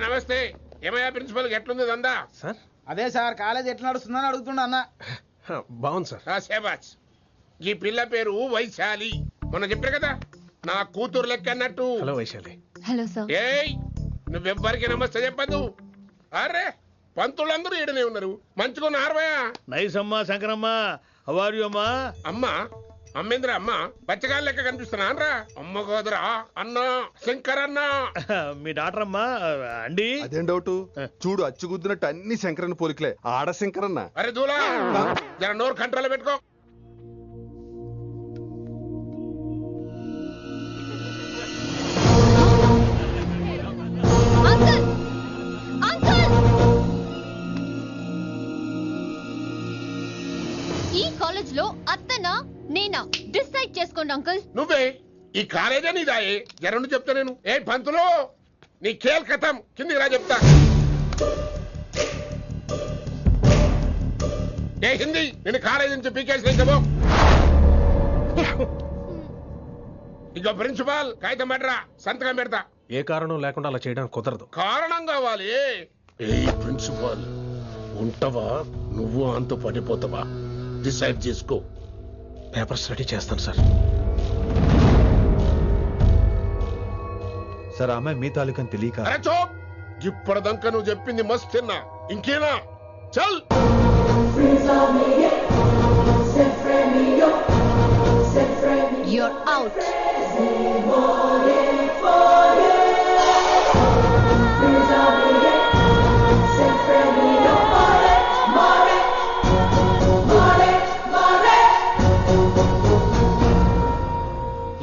నమస్తే. ఏమయ్యా ప్రిన్సిపల్ ఎట్లుంది దందా? సార్ అదే సార్ కాలేజ్ ఎట్లా నడుస్తుందని అడుగుతున్నా అన్న. బాగుంది సార్. శేబాజ్. ఈ పిల్ల పేరు వైశాలి. మొన్న చెప్పారు కదా నా కూతురు లెక్క అన్నట్టు. హలో వైశాలి. Hello sir. ఏయ్ నువ్వెవ్వరికి నమస్తే చెప్పదు. అరే పంతులందరూ ఈడనే ఉన్నారు. మంచుకున్న ఆర్వయా. నైస్ అమ్మా శంకరమ్మ. హౌ ఆర్ యు అమ్మా? అమ్మా అమ్మేంద్ర అమ్మ బచ్చగాళ్ళ లెక్క కనిపిస్తున్నా అనరా? అమ్మ కాదురా అన్న శంకర్ అన్న. మీ డాక్టర్ అమ్మా అండి. అదేం డౌట్? చూడు అచ్చుగుద్దినట్టు అన్ని శంకరన్న పోలికలే. ఆడ శంకరన్న. అరే దూలా జర నోరు కంట్రోల్ పెట్టుకో. అంకుల్ అంకుల్ ఈ కాలేజ్ లో అత్తనా నేనా డిసైడ్ చేసుకోండి అంకుల్. నువ్వే ఈ కాలేజే నీదాయే. జరను చెప్తా నేను. ఏ పంతులు నీ ఖేల్ కథం. కిందికి రా చెప్తా. ఏ హిందీ నేను కాలేజ్ నుంచి పీకేసి చెప్పు. ఇక ప్రిన్సిపాల్ కాగితం పెట్టరా, సంతకం పెడతా. ఏ కారణం లేకుండా అలా చేయడానికి కుదరదు. కారణం కావాలి. ఏ ప్రిన్సిపాల్ ఉంటావా నువ్వు అంత పడిపోతావా? డిసైడ్ చేసుకో. పేపర్స్ రెడీ చేస్తాను సార్. సార్ ఆమె మీ తాలూకని తెలియక. అరే చోప్. ఇప్పటిదాకా నువ్వు చెప్పింది మస్త్ తిన్నా. ఇంకేనా? చల్. You're out.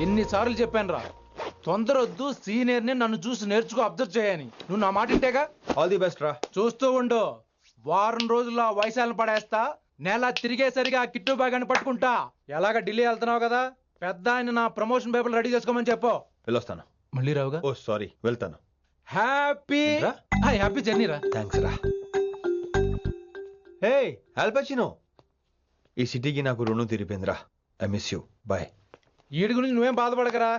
ఎన్నిసార్లు చెప్పాను రా, తొందరొద్దు, సీనియర్ ని నన్ను చూసి నేర్చుకో, అబ్జర్వ్ చేయని. నువ్వు నా మాట ఇంటేగా. ఆల్ ది బెస్ట్ రా. చూస్తూ ఉండు, వారం రోజుల్లో ఆ వైశాలను పడేస్తా. నెల తిరిగేసరిగా ఆ కిట్టు బాగాని పట్టుకుంటా. ఎలాగ ఢిల్లీ వెళ్తున్నావు కదా, పెద్ద ఆయన నా ప్రమోషన్ పేపర్ రెడీ చేసుకోమని చెప్పు. వెళ్ళొస్తాను. మళ్ళీ రావుగా? ఓ సారీ, వెళ్తాను. హ్యాపీ హ్యాపీ జర్నీ రా. థ్యాంక్స్ రా. హే ఆల్పచినో, ఈ సిటీకి నాకు రుణం తీరిపోయిందిరా. I miss you. బాయ్. వీడి గురించి నువ్వేం బాధపడకరా.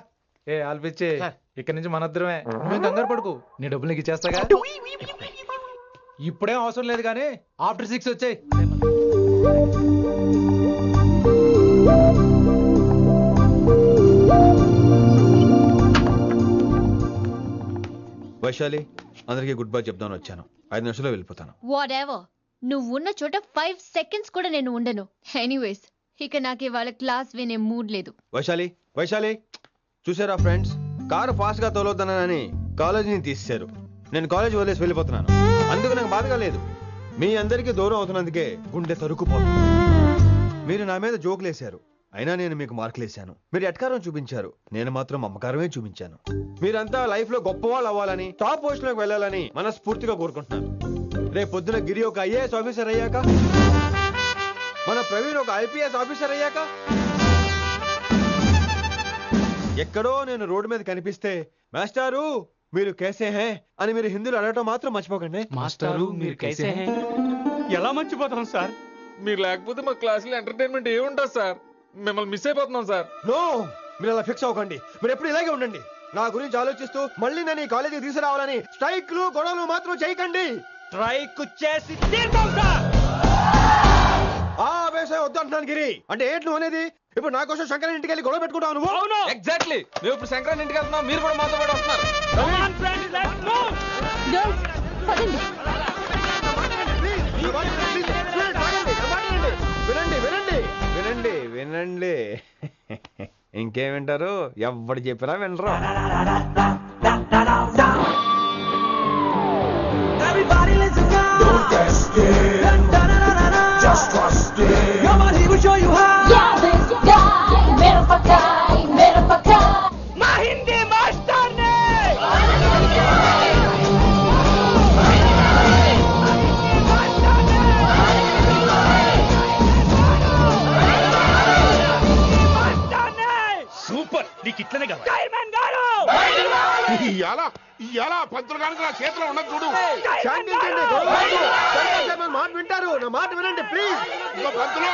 ఏ ఆల్పిచ్చే, ఇక్కడి నుంచి మనద్దరమే. నువ్వేం కంగారు పడుకు, నీ డబ్బులు నీకు ఇచ్చేస్తాగా. ఇప్పుడేం అవసరం లేదు కానీ ఆఫ్టర్ 6 వచ్చాయి. వైశాలి, అందరికీ గుడ్ బై చెప్దామని వచ్చాను. 5 నిమిషాల్లో వెళ్ళిపోతాను. Whatever. నువ్వు ఉన్న చోట 5 seconds కూడా నేను ఉండను. ఎనీవేస్ ఇక నాకు ఇవాళ క్లాస్ వినే మూడ్ లేదు. వైశాలి, వైశాలి, చూసారా ఫ్రెండ్స్, కారు ఫాస్ట్ గా తోలొద్దనని కాలేజీని తీసేశారు. నేను కాలేజ్ వదిలేసి వెళ్ళిపోతున్నాను. అందుకు నాకు బాధగా లేదు. మీ అందరికీ దూరం అవుతున్నందుకే గుండె తరుక్కుపోతుంది. మీరు నా మీద జోకులేశారు, అయినా నేను మీకు మార్కులేశాను. మీరు ఎట్కారం చూపించారు, నేను మాత్రం అమ్మకారమే చూపించాను. మీరంతా లైఫ్ లో గొప్పవాళ్ళు అవ్వాలని, టాప్ పొజిషన్ లోకి వెళ్ళాలని మనస్ఫూర్తిగా కోరుకుంటున్నాను. రేపు పొద్దున గిరి ఒక IAS ఆఫీసర్ అయ్యాక, మన ప్రవీణ్ ఒక IPS ఆఫీసర్ అయ్యాక, ఎక్కడో నేను రోడ్డు మీద కనిపిస్తే మాస్టారు మీరు కేసే హే అని మీరు హిందీలో అడగటం మాత్రం మర్చిపోకండి. మాస్టారు మీరు కైసే హై? ఎలా మర్చిపోతాం సార్? మీరు లేకపోతే మా క్లాసులో ఎంటర్టైన్మెంట్ ఏముంటుంది సార్? మిమ్మల్ని మిస్ అయిపోతున్నాం సార్. నో, మీరు అలా ఫిక్స్ అవ్వకండి. మీరు ఎప్పుడు ఇలాగే ఉండండి. నా గురించి ఆలోచిస్తూ మళ్ళీ నేను ఈ కాలేజీకి తీసుకురావాలని స్ట్రైక్లు గొడవలు మాత్రం చేయకండి. స్ట్రైక్ చేసి తీర్థం సార్. ఆ వ్యవసాయం వద్దు అంటున్నాను గిరి. అంటే ఏంటి నువ్వు అనేది? ఇప్పుడు నా కోసం శంకరన్ ఇంటికి వెళ్ళి గొడవ పెట్టుకుంటావు నువ్వు? అవును, ఎగ్జాక్ట్లీ. మేము ఇప్పుడు శంకరన్ ఇంటికి వెళ్తున్నాం, మీరు కూడా మాతో పాటు వస్తున్నారు. Girls, పదండి. వినండి వినండి వినండి వినండి. ఇంకేం వింటారు? ఎవడు చెప్పినా వినరు. సూపర్, నీకు ఇట్లనే కావాలి. ఇవాళ పంతులు కనుక నా చేతిలో ఉన్నది చూడు. మాట వింటారు, నా మాట వినండి ప్లీజ్. ఇదిగో పంతులు,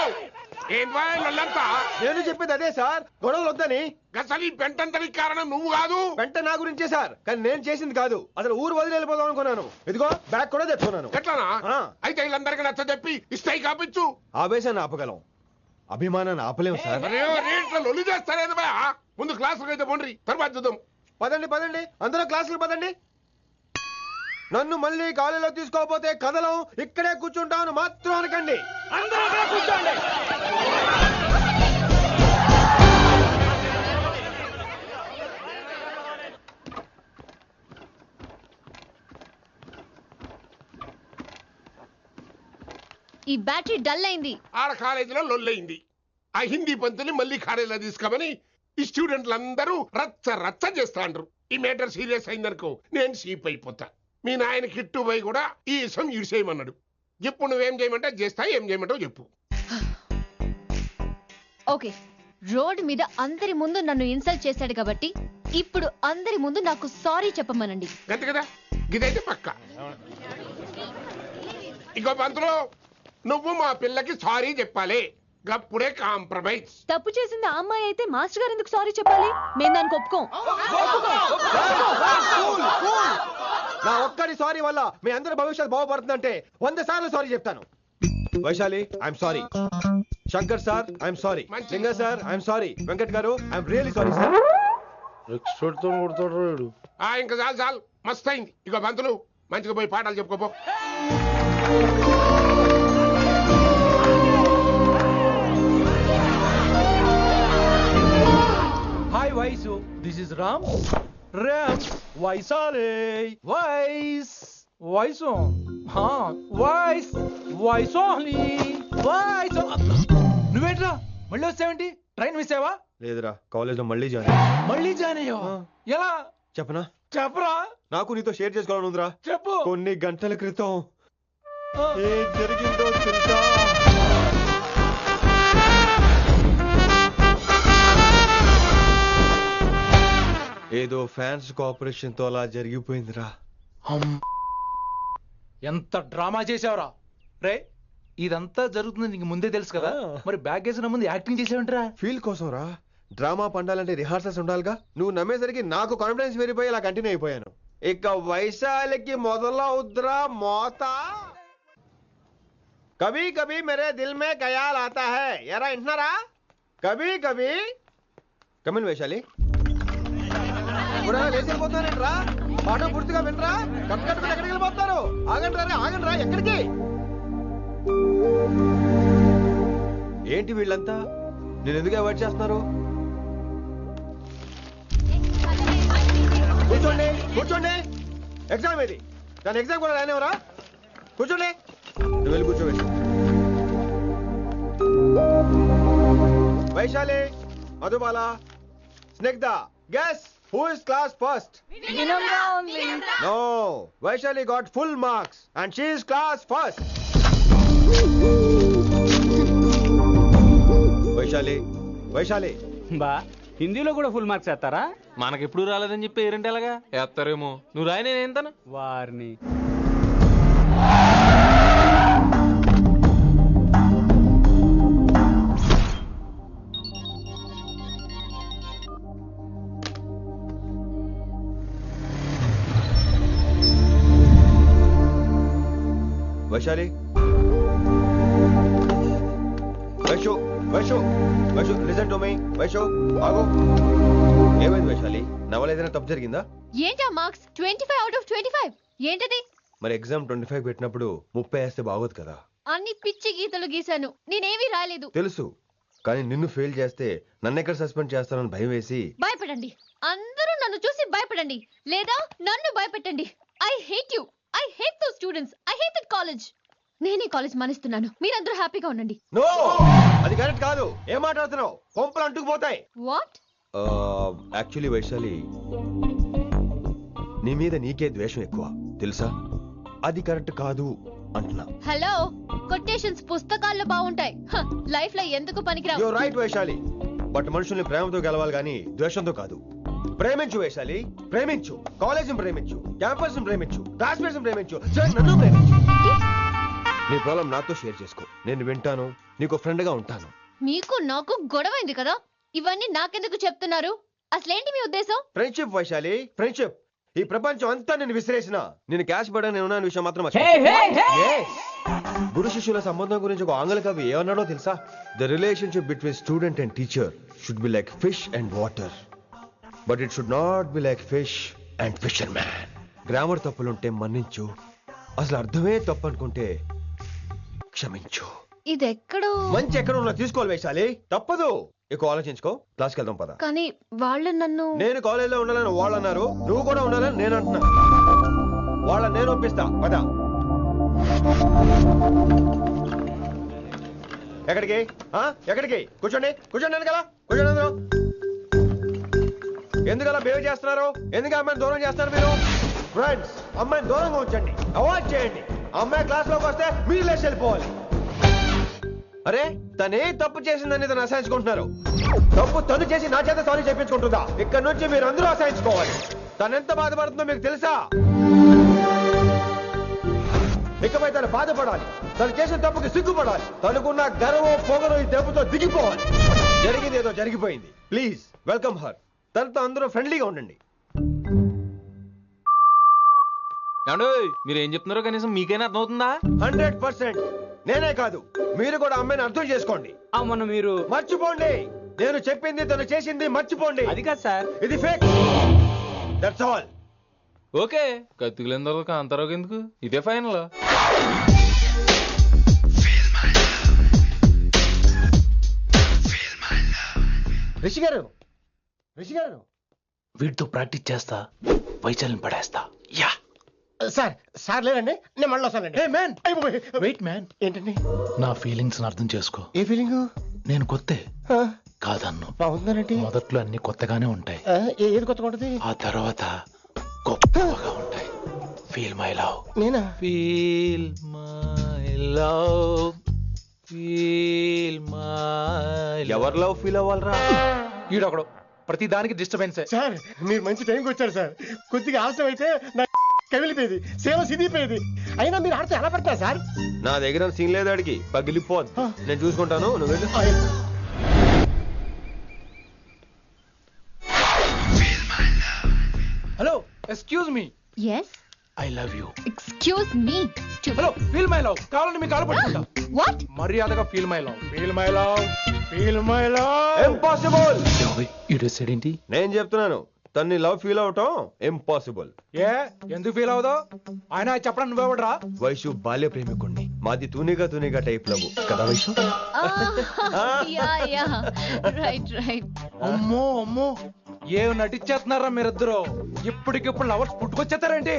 ఏంట్రా లొల్లంతా? నేను చెప్పేది అదే సార్, గొడవలు వద్దని. అసలు ఈ పెంటంతనికి కారణం నువ్వు కాదు. వెంట నా గురించే సార్, కానీ నేను చేసింది కాదు. అసలు ఊరు వదిలి వెళ్ళిపోదాం అనుకున్నాను. ఇదిగో బ్యాగ్ కూడా తెచ్చుకున్నాను. ఎట్లానా? ఆ. అయితే వీళ్ళందరికీ నచ్చ చెప్పి ఇస్తాయి కాపించు. ఆవేశాన్ని ఆపగలం, అభిమానాన్ని ఆపలేం సార్. అరే రేట్ల లొల్లి చేస్తారేది బా. ముందు క్లాసులకు అయితే పోండి, తర్వాత చూద్దాం. పదండి పదండి, అందరూ క్లాసులు పదండి. నన్ను మళ్ళీ కాలేజీలో తీసుకోకపోతే కదలం, ఇక్కడే కూర్చుంటాను మాత్రం అనకండి. అందరూ అక్కడే కూర్చోండి. ఈ బ్యాటరీ డల్ అయింది. ఆడ కాలేజీలో లొల్లయింది. ఆ హిందీ పంతుని మళ్ళీ కాలేజీలో తీసుకోమని ఈ స్టూడెంట్లందరూ రచ్చ రచ్చ చేస్తాండ్రు. ఈ మేటర్ సీరియస్ అయిందనుకో నేను సీప్ అయిపోతా. మీ నాయన కిట్టు పోయి కూడా ఈ విషయం ఇడిసేయమన్నాడు. ఇప్పుడు నువ్వేం చేయమంటే చేస్తా, ఏం చేయమంటావు చెప్పు. ఓకే, రోడ్ మీద అందరి ముందు నన్ను ఇన్సల్ట్ చేశాడు కాబట్టి ఇప్పుడు అందరి ముందు నాకు సారీ చెప్పమనండి. గంతే కదా, గిదైతే పక్క. ఇంకో పంతులు, నువ్వు మా పిల్లకి సారీ చెప్పాలి. గప్పుడే కాంప్రమైజ్. తప్పు చేసింది ఆ అమ్మాయి అయితే మాస్టర్ గారు ఎందుకు సారీ చెప్పాలి? మేము దానికి ఒప్పుకోం. నా ఒక్కడి సారీ వల్ల మీ అందరి భవిష్యత్తు బాగుపడుతుందంటే 100 సార్లు సారీ చెప్తాను. Vaishali, I'm sorry. Shankar sir, I'm sorry. Singer sir, I'm sorry. Venkat గారు, ఐఎమ్ రియలీ సారీ సార్. ఇంకా చాలు చాలు, మస్త్ అయింది. ఇక పంతులు మంచిగా పోయి పాఠాలు చెప్పుకోపో. Hi Vaishu, this is Ram. Vaishali వైస్ వైసు వైస్ వైసోలీ వైస్. నువ్వేంట్రా మళ్ళీ వచ్చావేంటి? ట్రైన్ మిస్ అయ్యావా? లేదురా, కాలేజ్ లో మళ్ళీ జాయిన్. మళ్ళీ జాయిన్ అయ్యావా? ఎలా చెప్పనా? చెప్పరా. నాకు నీతో షేర్ చేసుకోవాలని ఉందిరా. చెప్పు. కొన్ని గంటల క్రితం ఏం జరిగిందో తెలుసా? ఏదో ఫ్యాన్స్ కోఆపరేషన్ తో అలా జరిగిపోయిందిరా. ఎంత డ్రామా చేసావురా రే. ఇదంతా జరుగుతుంది నీకు ముందే తెలుసు కదా, మరి బ్యాగ్ వేసిన ముందు యాక్టింగ్ చేసావంటరా? ఫీల్ కోసం రా. డ్రామా పండాలంటే రిహార్సల్స్ ఉండాలిగా. నువ్వు నమ్మేసరికి నాకు కాన్ఫిడెన్స్ పెరిగిపోయి ఇలా కంటిన్యూ అయిపోయాను. ఇక వైశాలికి మొదలవుద్రా మోత. కభీ కభీ మేరే దిల్ మే ఖయాల్ ఆతా హై. ఎరా ఇంటున్నారా? కభీ కభీ. కమిన్ వైశాలి. లేచిపోతానంట్రా, పాఠం పూర్తిగా వినరా? కట్టుకట్టుకుని ఎక్కడికి వెళ్ళిపోతారు? ఆగండి రా, ఆగండి రా. ఎక్కడికి? ఏంటి వీళ్ళంతా నేను ఎందుకు అవాయిడ్ చేస్తున్నారు? కూర్చోండి కూర్చోండి. ఎగ్జామ్ ఏది? దాని ఎగ్జామ్ కూడా రానివరా? కూర్చోండి. నువ్వు వెళ్ళి కూర్చోండి. Vaishali, Madhubala, Snigdha, guess who is class first? Vinamra only. No, Vaishali got full marks and she is class first. Vaishali, Vaishali. బా హిందీలో కూడా ఫుల్ మార్క్స్ వేస్తారా? మనకెప్పుడు రాలేదని చెప్పి ఏరంటే ఎలాగా వేస్తారేమో. నువ్వు రాయి, నేను ఏంతను వారిని. Vaishali, Vaishu, Vaishu, Vaishu, listen to me. Vaishu ఆగు. ఏమైంది వైశాలి? నవల ఏదైనా తప్పు జరిగిందా? ఏంటా మార్క్స్? 25 out of 25 ఏంటది? మరి ఎగ్జామ్ 25 పెట్టినప్పుడు 30 వేస్తే బాగోదు కదా. అన్ని పిచ్చి గీతలు గీశాను, నేనేమీ రాలేదు. తెలుసు, కానీ నిన్ను ఫెయిల్ చేస్తే నన్ను ఎక్కడ సస్పెండ్ చేస్తానని భయం వేసి. భయపడండి, అందరూ నన్ను చూసి భయపడండి, లేదా నన్ను భయపెట్టండి. I hate you. I hate those students. I hate that college. నేనే కాలేజ్ మానేస్తున్నాను. మీరందరూ హ్యాపీగా ఉండండి. నో, అది కరెక్ట్ కాదు. ఏం మాట్లాడుతున్నావు? కొంపలు అంటుకుపోతాయి. వాట్? యాక్చువల్లీ వైశాలి, నీ మీద నీకే ద్వేషం ఎక్కువ తెలుసా? అది కరెక్ట్ కాదు అంటున్నా. హలో, కొటేషన్స్ పుస్తకాల్లో బాగుంటాయి, లైఫ్ లో ఎందుకు పనికిరావు. You are right Vaishali, but మనుషుల్ని ప్రేమతో గెలవాలి గానీ ద్వేషంతో కాదు. ప్రేమించు వైశాలి, ప్రేమించు. కాలేజీని ప్రేమించు, క్యాంపస్ ప్రేమించు, క్లాస్మేట్స్ ప్రేమించు, నన్ను ప్రేమించు. నీ ప్రాబ్లం నాతో షేర్ చేసుకో. నేను వింటాను, నీకు ఫ్రెండ్ గా ఉంటాను. మీకు నాకు గొడవైంది కదా, ఇవన్నీ నాకెందుకు చెప్తున్నారు? అసలేంటి మీ ఉద్దేశం? Friendship Vaishali, friendship. ఈ ప్రపంచం అంతా నేను విసిరేసిన నేను క్యాష్ పడా నేను ఉన్న విషయం మాత్రం గురు శిష్యుల సంబంధం గురించి ఒక ఆంగ్ల కవి ఏమన్నాడో తెలుసా? The relationship between student and teacher should be like fish and water, but it should not be like fish and fisherman. Grammar తప్పులుంటే మన్నించు, అసలు అర్థమే తప్పు అనుకుంటే క్షమించు. ఇది ఎక్కడో మంచి ఎక్కడ ఉన్నా తీసుకోవాలి వైశాలి, తప్పదు. ఎక్కువ ఆలోచించుకో, క్లాస్కి వెళ్దాం పద. కానీ వాళ్ళు నన్ను నేను కాలేజీలో ఉండాలని వాళ్ళు అన్నారు, నువ్వు కూడా ఉండాలని నేను అంటున్నా. వాళ్ళని నేను ఒప్పిస్తా పద. ఎక్కడికి ఎక్కడికి? కూర్చోండి కూర్చోండి కదా, కూర్చోండి అందరూ. ఎందుకలా బిహేవ్ చేస్తున్నారు? ఎందుకు అమ్మాయిని దూరం చేస్తారు మీరు? ఫ్రెండ్స్, అమ్మాయిని దూరంగా ఉంచండి, అవాయిడ్ చేయండి. అమ్మాయి క్లాస్ లోకి వస్తే మీరు లేచి వెళ్ళిపోవాలి. అరే తనే తప్పు చేసిందని తను అసహించుకుంటున్నారు. తప్పు తను చేసి నా చేత సారీ చెప్పించుకుంటుందా? ఇక్కడ నుంచి మీరు అందరూ అసహించుకోవాలి. తను ఎంత బాధపడుతుందో మీకు తెలుసా? ఇకపై తను బాధపడాలి, తను చేసిన తప్పుకి సిగ్గుపడాలి. తనకున్న గర్వం పొగరు ఈ దెబ్బతో దిగిపోవాలి. జరిగింది ఏదో జరిగిపోయింది. Please welcome her. తనతో అందరూ ఫ్రెండ్లీగా ఉండండి. మీరు ఏం చెప్తున్నారో కనీసం మీకైనా అర్థమవుతుందా? 100%. నేనే కాదు, మీరు కూడా అమ్మాయిని అర్థం చేసుకోండి. మొన్న మీరు మర్చిపోండి, నేను చెప్పింది తను చేసింది మర్చిపోండి. అది కాదు సార్, ఇది ఫేక్. That's all. ఓకే, కత్తిలేని తర్వాత కాంతారావు ఎందుకు? ఇదే ఫైనల్. రిషి గారు, రిషి గారు, వీటితో ప్రాక్టీస్ చేస్తా, వైశాల్యం పడేస్తా. యా సార్, సార్ లేదండి, నేను మళ్ళీ వస్తానండి. వెయిట్ మ్యాన్, ఏంటండి? నా ఫీలింగ్స్ అర్థం చేసుకో. ఏ ఫీలింగ్? నేను కొత్తే కాదన్ను. బాగుందనండి. మొదట్లో అన్ని కొత్తగానే ఉంటాయి, ఏది కొత్తగా ఉంటుంది? ఆ తర్వాత గొప్పగా ఉంటాయి. Feel my love. నేనా? Feel my love, feel my. ఎవరు లవ్ ఫీల్ అవ్వాలరా? ఈడొకడు ప్రతి దానికి డిస్టర్బెన్స్. సార్ మీరు మంచి టైంకి వచ్చారు సార్. కొద్దిగా ఆలస్యం అయితే నా కమిలిపోయేది, సేవ సిదిపోయేది. అయినా మీరు ఆడితే ఎలా పడతారు సార్? నా దగ్గర సీన్ లేదు, అడిగి పగిలిపోదు. నేను చూసుకుంటాను, నువ్వు వెళ్ళు. Hello, excuse me. yes I love you. excuse me. Hello, feel my love. కావాలంటే మీ కాలు పట్టుకుంటా. what? మర్యాదగా feel my love, feel my love, feel my love. Impossible. ఇటు సైడ్ ఏంటి? నేను చెప్తున్నాను, తన్ని లవ్ ఫీల్ అవటం ఇంపాసిబుల్. ఏ ఎందుకు ఫీల్ అవుదో? ఆయన చెప్పడం నువ్వెవడరా? వైషు బాల్య ప్రేమికుణ్ణి, మాది తూనిగా తూనిగా టైప్ లవ్ కదా వైషు? yeah right. అమ్మో అమ్మో, ఏం నటించేస్తున్నారా మీరిద్దరు? ఇప్పటికిప్పుడు లవర్స్ పుట్టుకొచ్చేస్తారేంటి?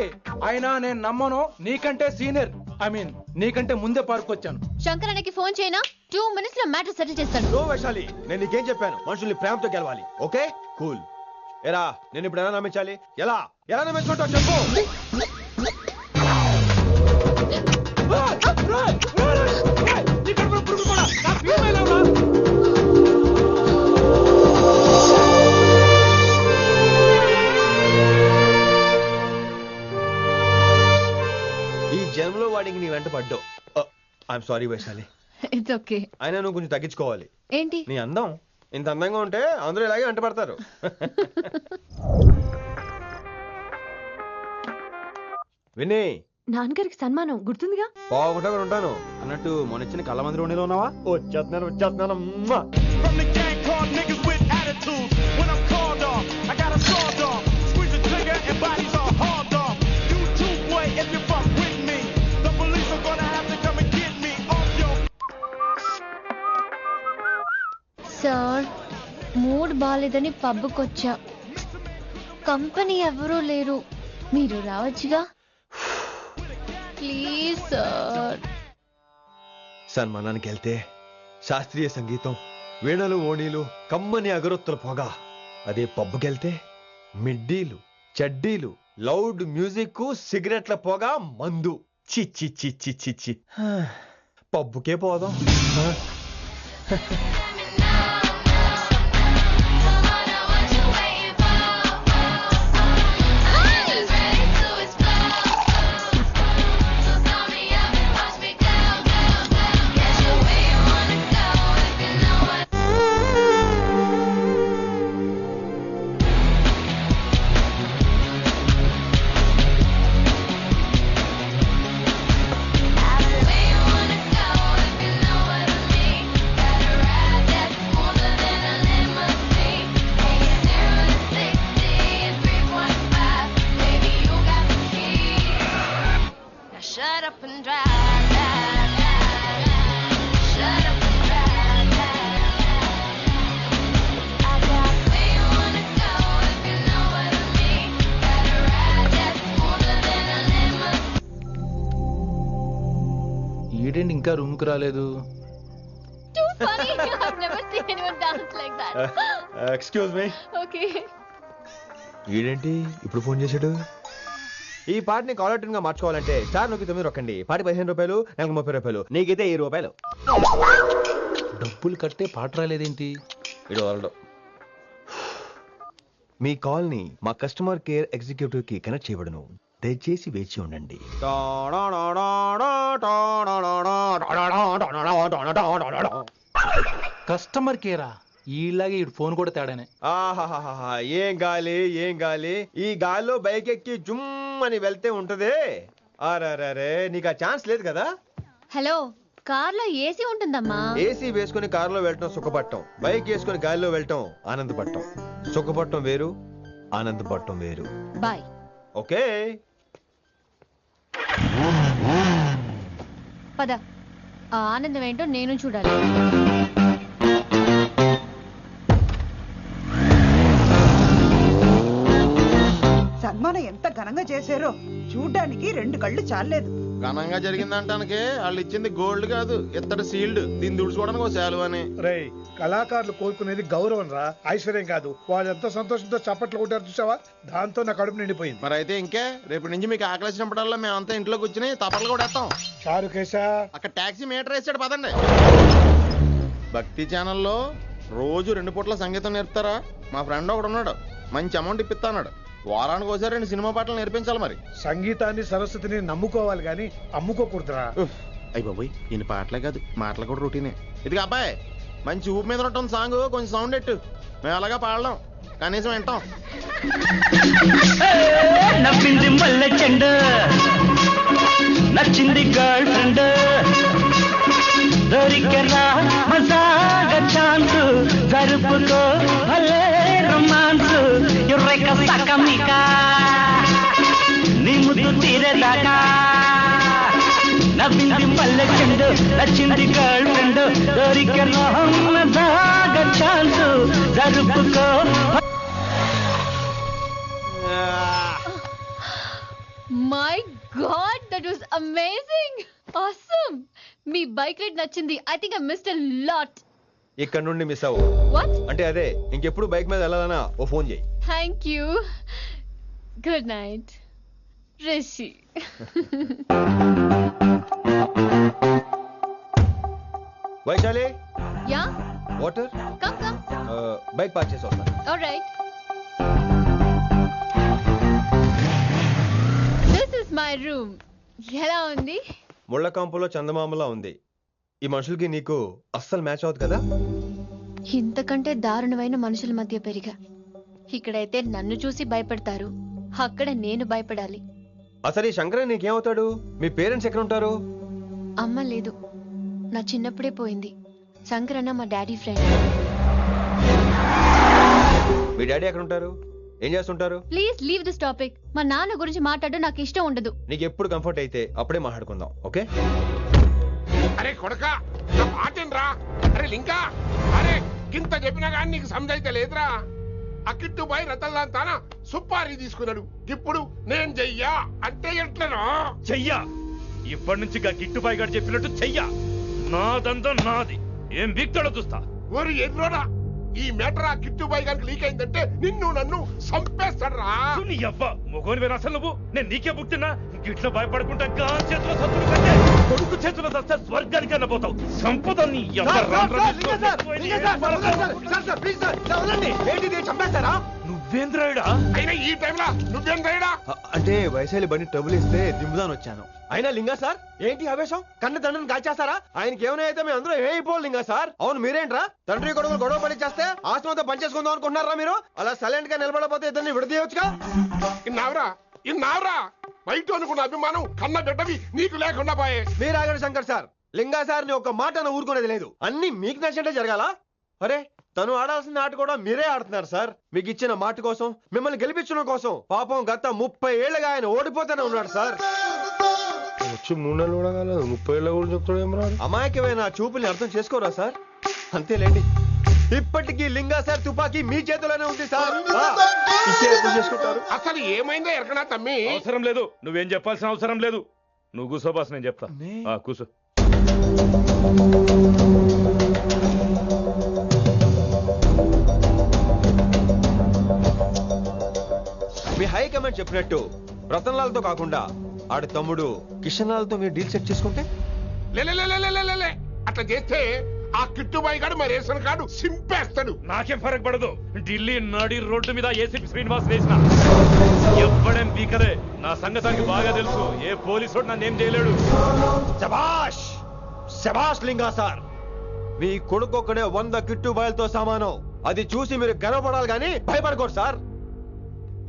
అయినా నేను నమ్మను, నీకంటే సీనియర్, ఐ మీన్ నీకంటే ముందే పార్కొచ్చాను. శంకరానికి ఫోన్ చేయనా? 2 minutes లో మ్యాటర్ సెటిల్ చేస్తాను. నో వైశాలి, నేను నీకేం చెప్పాను? మనుషుల్ని ప్రేమతో గెలవాలి. Okay cool. ఎరా నేను ఇప్పుడు ఎలా నమ్మించాలి? ఎలా ఎలా నమ్మించుకుంటావు చెప్పు. ఈ జన్మలో వాడికి నీ వెంట పడ్డావు. I'm sorry Vaishali. It's okay. అయినా నువ్వు కొంచెం తగ్గించుకోవాలి. ఏంటి? నీ అందం ఇంత అందంగా ఉంటే అందరూ ఇలాగే వెంట పడతారు. విని నాన్నగారికి సన్మానం గుర్తుందిగా? బాగుంటా ఉంటాను అన్నట్టు మొన్న ఇచ్చిన కళ్ళ మందిరం ఉండిలో ఉన్నావా? వచ్చేస్తున్నాను. సార్, మూడ్ బాలేదని పబ్కొచ్చా. కంపెనీ ఎవరూ లేరు, మీరు రావచ్చుగా. Please sir. సన్మానానికి వెళ్తే శాస్త్రీయ సంగీతం, వీణలు ఓణీలు, కమ్మని అగరొత్తుల పొగ. అదే పబ్బుకెళ్తే మిడ్డీలు, చడ్డీలు, లౌడ్ మ్యూజిక్, సిగరెట్ల పొగ, మందు. చిచ్చి చిచ్చి చిచ్చి. పబ్బుకే పోదాం. రూమ్ కి రాలేదు? Too funny. I've never seen anyone dance like that. Excuse me. Okay. వీడేంటి ఇప్పుడు ఫోన్ చేశాడు? ఈ పాటని కాలర్ ట్యూన్ గా మార్చుకోవాలంటే స్టార్ నొక్కి 9 రొక్కండి. పాటి 15 రూపాయలు, నాకు 30 రూపాయలు, నీకైతే 10 రూపాయలు. డబ్బులు కట్టే పాట రాలేదేంటి? ఇడు వాళ్ళడు. మీ కాల్ ని మా కస్టమర్ కేర్ ఎగ్జిక్యూటివ్ కి కనెక్ట్ చేయబడును. దయచేసి వేచి ఉండండి. కస్టమర్ కేరా? ఈలాగే ఇటు ఫోన్ కూడా తేడానే. ఆహాహాహా, ఏం గాలి ఏం గాలి. ఈ గాలిలో బైక్ ఎక్కి జుమ్ అని వెళ్తే ఉంటదే. అరే నీకు ఆ ఛాన్స్ లేదు కదా. హలో, కార్లో ఏసీ ఉంటుందమ్మా. ఏసీ వేసుకుని కారులో వెళ్ళటం సుఖపట్టం, బైక్ వేసుకుని గాలిలో వెళ్ళటం ఆనందపట్టం. సుఖపట్టం వేరు, ఆనందపట్టం వేరు. బాయ్. ఓకే పద, ఆ ఆనందం ఏంటో నేను చూడాలి. సన్మానం ఎంత ఘనంగా చేశారో చూడ్డానికి 2 కళ్ళు చాలేదు. ఘనంగా జరిగిందంటానికి వాళ్ళు ఇచ్చింది గోల్డ్ కాదు, ఇత్తడి సీల్డ్. దీన్ని దుడుచుకోవడానికి ఒక శాలువ అని. రే, కళాకారులు కోరుకునేది గౌరవం రా, ఐశ్వర్యం కాదు. వాళ్ళు ఎంతో సంతోషంతో చప్పట్లు కొట్టారు చూసావా, దాంతో నా కడుపు నిండిపోయింది. మరి అయితే ఇంకే, రేపటి నుంచి మీకు ఆకలి వచ్చినప్పుడల్లా మేమంతా ఇంట్లో కూర్చుని తప్పట్లు కూడా వేస్తాం. చారు కేశా, అక్కడ టాక్సీ మీటర్ వేసాడు పదండి. భక్తి ఛానల్లో రోజు 2 పూట్ల సంగీతం నేర్పుతారా? మా ఫ్రెండ్ ఒకడు ఉన్నాడు, మంచి అమౌంట్ ఇప్పిస్తా అన్నాడు. వారానికి ఒకసారి 2 సినిమా పాటలు నేర్పించాలి. మరి సంగీతాన్ని సరస్వతిని నమ్ముకోవాలి గాని అమ్ముకోకూడదురా. అయ్యి బాబోయ్, ఈయన పాటలే కాదు మాటలు కూడా రొటీనే. ఇదిగా అబ్బాయి, మంచి ఊపు మీద ఉంటుంది సాంగ్, కొంచెం సౌండ్ ఎట్టు. మేము అలాగా పాడలేం, కనీసం వింటాం. నవ్వింది మల్లె చెండు, నచ్చింది గర్ల్ ఫ్రెండ్, దొరికరా మజాగా ఛాన్స్, జరుపుకో భలే రొమాన్స్, ఎర్రెక సకమిక నీ ముద్దు తీరేదాకా. నవ్వింది మల్లె చెండు, నచ్చింది గర్ల్ ఫ్రెండ్, దొరికరా మజాగా ఛాన్స్, జరుపుకో. My God, that was amazing. Awesome. మీ బైక్ రైడ్ నచ్చింది. I think I missed a lot. ఇక్కడ నుండి మిస్ అవ్వు. వాట్? అంటే అదే, ఇంకెప్పుడు బైక్ మీద వెళ్ళాలన్నా ఓ ఫోన్ చేయి. Thank you. Good night Rishi. Vaishali, yeah, water. Come come. Bike park చేసి వస్తాను. Alright. This is my room. ఎలా ఉంది? ముళ్ళ కాంపులో చందమామలా ఉంది. ఈ మనుషులకి నీకు అస్సలు మ్యాచ్ అవుతుంది కదా. ఇంతకంటే దారుణమైన మనుషుల మధ్య పెరిగా. ఇక్కడైతే నన్ను చూసి భయపడతారు, అక్కడ నేను భయపడాలి. అసలు ఈ శంకరన్ నీకేమవుతాడు? మీ పేరెంట్స్ ఎక్కడ ఉంటారు? అమ్మ లేదు, నా చిన్నప్పుడే పోయింది. శంకరన్న మా డాడీ ఫ్రెండ్. మీ డాడీ ఎక్కడ ఉంటారు? ఏం చేస్తుంటారు? Please leave this topic. మా నాన్న గురించి మాట్లాడడం నాకు ఇష్టం ఉండదు. నీకు ఎప్పుడు కంఫర్ట్ అయితే అప్పుడే మాట్లాడుకుందాం, ఓకే? అరే కొడకా, నా మాటేనరా? అరే లింకా, అరే ఇంత చెప్పినా కానీ నీకు సమజైతే లేదురా. అక్కిట్టుపై రతల్లాంతాన సుప్పారి తీసుకున్నాడు. ఇప్పుడు నేను చెయ్యా అంటే ఎట్లనో చెయ్యా. ఇప్పటి నుంచి కిట్టుబాయ్ గారు చెప్పినట్టు చెయ్యా. నాదంతా నాది. ఏం వీక్తాడో చూస్తా. ఓరి ఎర్రోడా, ఈ మేటర్ ఆ కిట్టుబాయ్ గారికి లీక్ అయిందంటే నిన్ను నన్ను చంపేస్తాడరా. నీ అవ్వ మొగోని వేరు అసలు నువ్వు. నేను నీకే పుట్టినా ఇట్లా భయపడకుండా చేతిలో సత్తులు కంటే కొడుకు చేతిలో సస్తే స్వర్గానికన్నా పోతావు. సంపద నీ నువ్వేంద్రాయుడా? అయినా ఈ టైంలో నువ్వేంద్రాయుడా? అంటే వైశాలి బండి ట్రబుల్ ఇస్తే దింపుదాని వచ్చాను. అయినా లింగా సార్, ఏంటి ఆవేశం? కన్న తండ్రిని కాల్చేస్తారా? ఆయనకి ఏమైనా అయితే మేము అందరూ ఏమైపోవాలి లింగా సార్. అవును మీరేంట్రా, తండ్రి కొడుకులు గొడవ పడి చేస్తే ఆస్తితో పనిచేసుకుందాం అనుకుంటున్నారా మీరు? అలా సైలెంట్ గా నిలబడపోతే ఇద్దరిని విడదీయొచ్చుగా. ఇన్నావురా బయట అనుకున్న అభిమానం కన్న బిడ్డవి నీకు లేకుండా పోయే. మీరు ఆగండి శంకర్ సార్. లింగా సార్ ని ఒక మాట ఊరుకునేది లేదు. అన్ని మీకు నచ్చినట్టే జరగాల. అరే తను ఆడాల్సిన ఆట కూడా మీరే ఆడుతున్నారు సార్. మీకు ఇచ్చిన మాట కోసం, మిమ్మల్ని గెలిపించడం కోసం పాపం గత 30 ఏళ్లుగా ఆయన ఓడిపోతూనే ఉన్నాడు సార్. వచ్చి 3 నెలలు కూడా కాలేదు, 30 ఏళ్ళ గురించి చెప్తాడు. అమాయకమైన చూపుల్ని అర్థం చేసుకోరా సార్? అంతేలేండి. ఇప్పటికీ లింగా సార్ తుపాకీ మీ చేతిలోనే ఉంది సార్. చేసుకుంటారు. అసలు ఏమైందో ఎరకనా తమ్మి? అవసరం లేదు, నువ్వేం చెప్పాల్సిన అవసరం లేదు. నువ్వు కూసో బాస్, నేను చెప్తా. కూసో. మీ హైకమాండ్ చెప్పినట్టు రతన్ లాల్తో కాకుండా ఆడి తమ్ముడు కిషన్ లాల్తో మీరు డీల్ సెట్ చేసుకుంటే లే అట్లా చేస్తే ఆ కిట్టుబాయి గాడు మరి రేషన్ కార్డు సింపేస్తాడు. నాకేం ఫరక్ పడదు. ఢిల్లీ నడి రోడ్డు మీద ఏసీపీ శ్రీనివాస్ వేసిన ఎవ్వడేం పీకలే. నా సంగతానికి బాగా తెలుసు. ఏ పోలీసు నన్నేం చేయలేడు. శభాష్ శభాష్ లింగా సార్, మీ కొడుకు ఒక్కడే 100 కిట్టు బాయలతో సమానం. అది చూసి మీరు గర్వపడాలి కానీ భయపడకూడదు సార్.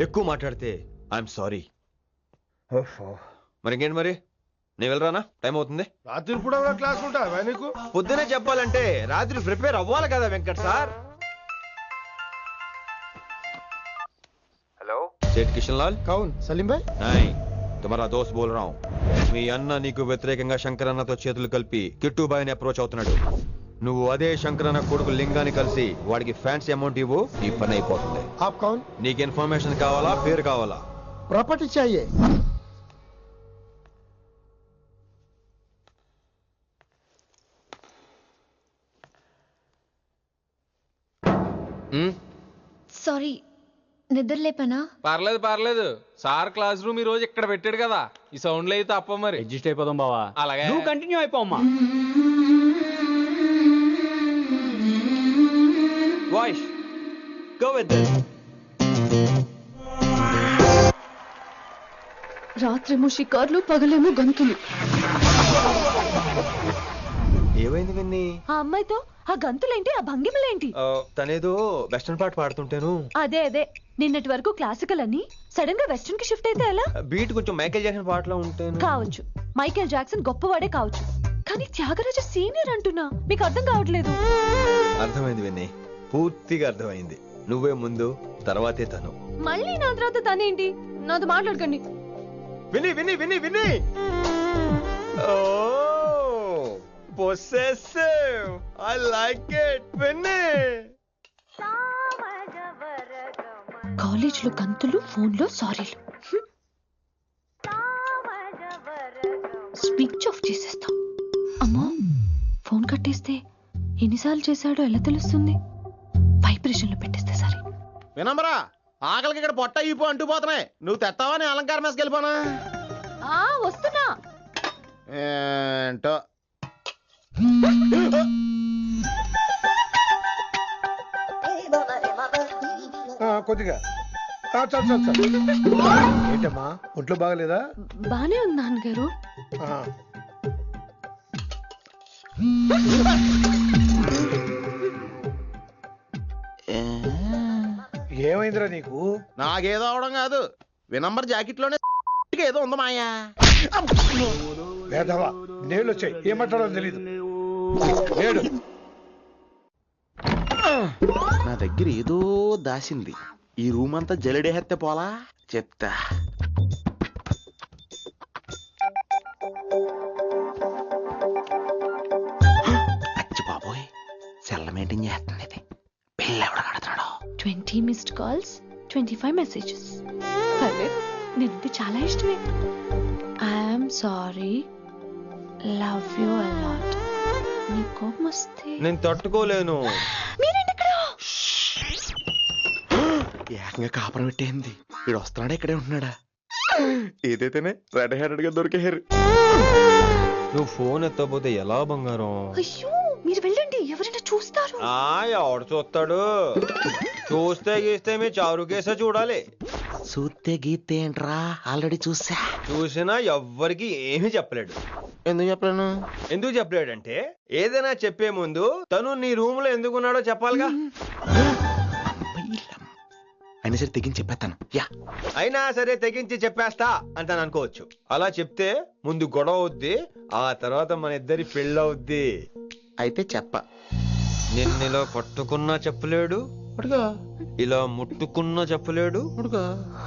ఎక్కువ మాట్లాడితే ఐఎమ్ సారీ. మరి ఇంకేంటి మరి, నేను వెళ్ళరానా? టైం అవుతుంది. రాత్రి కూడా క్లాస్ ఉంటావా నీకు? పొద్దునే చెప్పాలంటే రాత్రి ప్రిపేర్ అవ్వాలి కదా వెంకట్ సార్. హలో సేठ కిషన్ లాల్. కౌన్ సలీం భాయ్? नहीं तुम्हारा दोस्त बोल रहा हूँ. మీ అన్న నీకు వ్యతిరేకంగా శంకరన్నతో చేతులు కలిపి కిట్టుబాయిని అప్రోచ్ అవుతున్నాడు. నువ్వు అదే శంకరన్న కొడుకు లింగాన్ని కలిసి వాడికి ఫ్యాన్సీ అమౌంట్ ఇవ్వు, నీ పని అయిపోతుంది. ఆప్ కౌన్? నీకు ఇన్ఫర్మేషన్ కావాలా, పేరు కావాలా? ప్రాపర్టీ చాయే. సారీ, నిద్ర లేపనా? పర్లేదు పర్లేదు. సార్ క్లాస్ రూమ్ ఈ రోజు ఇక్కడ పెట్టాడు కదా, ఈ సౌండ్లు అయితే తప్ప మరి అడ్జస్ట్ అయిపోదాం బావా. అలాగే నువ్వు కంటిన్యూ అయిపోమ్మా. Voice go with this. రాత్రేమో షికార్లు, పగలేమో గంతులు. ఏమైంది విన్ని? ఆ అమ్మాయితో ఆ గంతులేంటి, ఆ భంగిమలేంటి? తనేదో వెస్టర్న్ పాట పాడుతుంటేను. అదే నిన్నటి వరకు క్లాసికల్ అని సడన్ గా వెస్టర్న్ కి షిఫ్ట్ అయితే ఎలా? బీట్ కొంచెం మైకేల్ జాక్సన్ పాటలో ఉంటాను. కావచ్చు, మైకేల్ జాక్సన్ గొప్పవాడే కావచ్చు, కానీ త్యాగరాజ సీనియర్ అంటున్నా. మీకు అర్థం కావట్లేదు. అర్థమైంది విన్ని, పూర్తిగా అర్థమైంది. నువ్వే ముందు, తర్వాతే తను. మళ్ళీ నా తర్వాత తనేంటి? నాతో మాట్లాడకండి. విని విని విని విని possessive. I like it. విని కాలేజ్ లో గంతులు, ఫోన్ లో సారీలు. స్విచ్ ఆఫ్ చేసేస్తా. అమ్మో, ఫోన్ కట్టేస్తే ఎన్నిసార్లు చేశాడో ఎలా తెలుస్తుంది? వైబ్రేషన్ లో పెట్టేస్తే సరే. వినమ్రా, ఆకలికి ఇక్కడ పొట్ట ఈపు అంటూ పోతున్నాయి. నువ్వు తెస్తావా? నేను అలంకారం వేసుకెళ్ళిపోనా? వస్తున్నా. ఏంటో కొద్దిగా చాలు. ఏంటమ్మా, ఒంట్లో బాగలేదా? బానే ఉంది నాన్నగారు. ఏమైందిరా నీకు? నాకేదో అవడం కాదు, వినంబర్ జాకెట్ లోనే ఏదో ఉంది మాయా. లేదవా, నీళ్ళు వచ్చాయి, ఏమంటాడో తెలీదు. నా దగ్గర ఏదో దాసింది. ఈ రూమ్ అంతా జలిడేహెత్తే పోలా, చెప్తా. అచ్చి బాబోయ్, సెల్ల మెయింటైన్ చేస్తుంది ఇది. పిల్ల ఎవడ కడుతున్నాడు? 20 మిస్డ్ కాల్స్, 25 మెసేజెస్. పర్లేదు, నేనంటే చాలా ఇష్టమే. I'm sorry, love you a lot. నీ కోపం వస్తే నేను తట్టుకోలేను. ఏకంగా కాపురం పెట్టేంది. వీడు వస్తున్నాడా, ఇక్కడే ఉంటున్నాడా? ఏదైతేనే రెడ్ హ్యాండెడ్ గా దొరికేరు. నువ్వు ఫోన్ ఎత్తపోతే ఎలా బంగారం? అయ్యో, మీరు వెళ్ళండి, ఎవరైనా చూస్తారు. ఎవడు చూస్తాడు? చూస్తే గీస్తే మీ చారు కేసే చూడాలి. చూస్తే గీతే ఏంట్రా, ఆల్రెడీ చూసినా ఎవ్వరికి ఏమీ చెప్పలేడు. ఎందుకు చెప్పలేను? ఎందుకు చెప్పలేడంటే ఏదైనా చెప్పే ముందు తను నీ రూమ్ లో ఎందుకున్నాడో చెప్పాలిగా. అయినా సరే తెగించి చెప్పేస్తాను. అయినా సరే తెగించి చెప్పేస్తా అంటాను అనుకోవచ్చు. అలా చెప్తే ముందు గొడవ అవుద్ది, ఆ తర్వాత మన ఇద్దరి పెళ్ళవుద్ది. అయితే చెప్ప. నిన్నిలా పట్టుకున్నా చెప్పలేడు, ఇలా ముట్టుకున్నా చెప్పలేడు,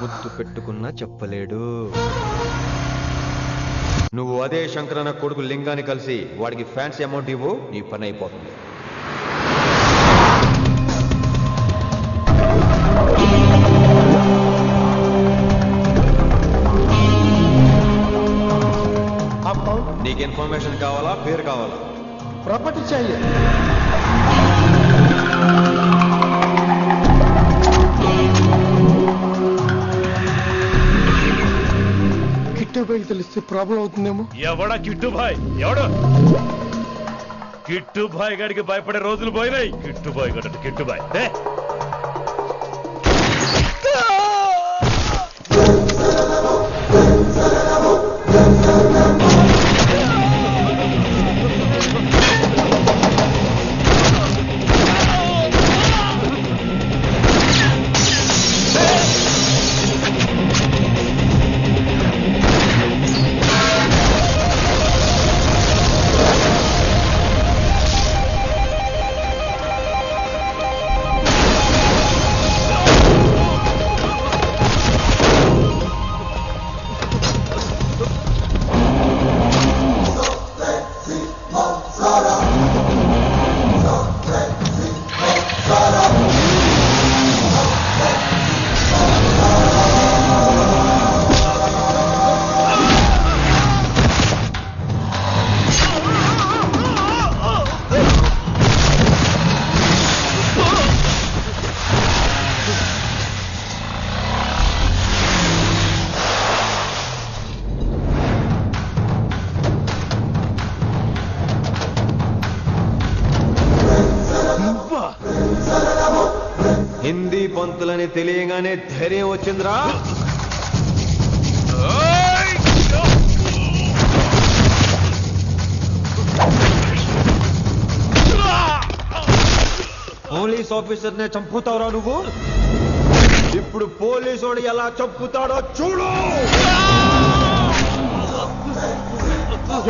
ముద్దు పెట్టుకున్నా చెప్పలేడు. నువ్వు అదే శంకరన్న కొడుకు లింగాన్ని కలిసి వాడికి ఫ్యాన్సీ అమౌంట్ ఇవ్వు, నీ పని అయిపోతుంది. నీకు ఇన్ఫర్మేషన్ కావాలా, పేరు కావాలా? चाहिए। కిట్టుబాయికి తెలిస్తే ప్రాబ్లం అవుతుందేమో. ఎవడా కిట్టుబాయ్? ఎవడు? కిట్టుబాయ్ గారికి భయపడే రోజులు పోయినాయి. కిట్టుబాయ్ గడ కిట్టుబాయ్ హిందీ పంతులని తెలియగానే ధైర్యం వచ్చిందిరా. పోలీస్ ఆఫీసర్ నే చంపుతావురా నువ్వు. ఇప్పుడు పోలీసోడు ఎలా చంపుతాడో చూడు.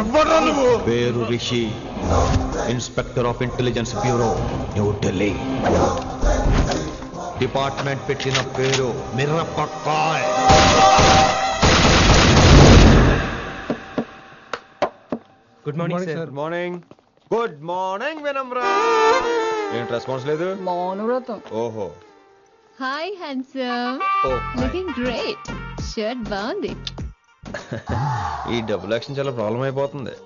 ఎవడ్రా నువ్వు? పేరు Rishi, inspector of intelligence bureau, New Delhi. Department పెట్టిన పేరు మిర్రపక్కాయ్. Good morning sir. Good morning. Good morning Vinamra. ఏంటి రెస్పాన్స్ లేదు? మౌనవ్రతం. ఓహో. Hi handsome. Looking great. Shirt బాగుంది. ఈ డబుల్ యాక్షన్ చాలా ప్రాబ్లం అయిపోతుంది.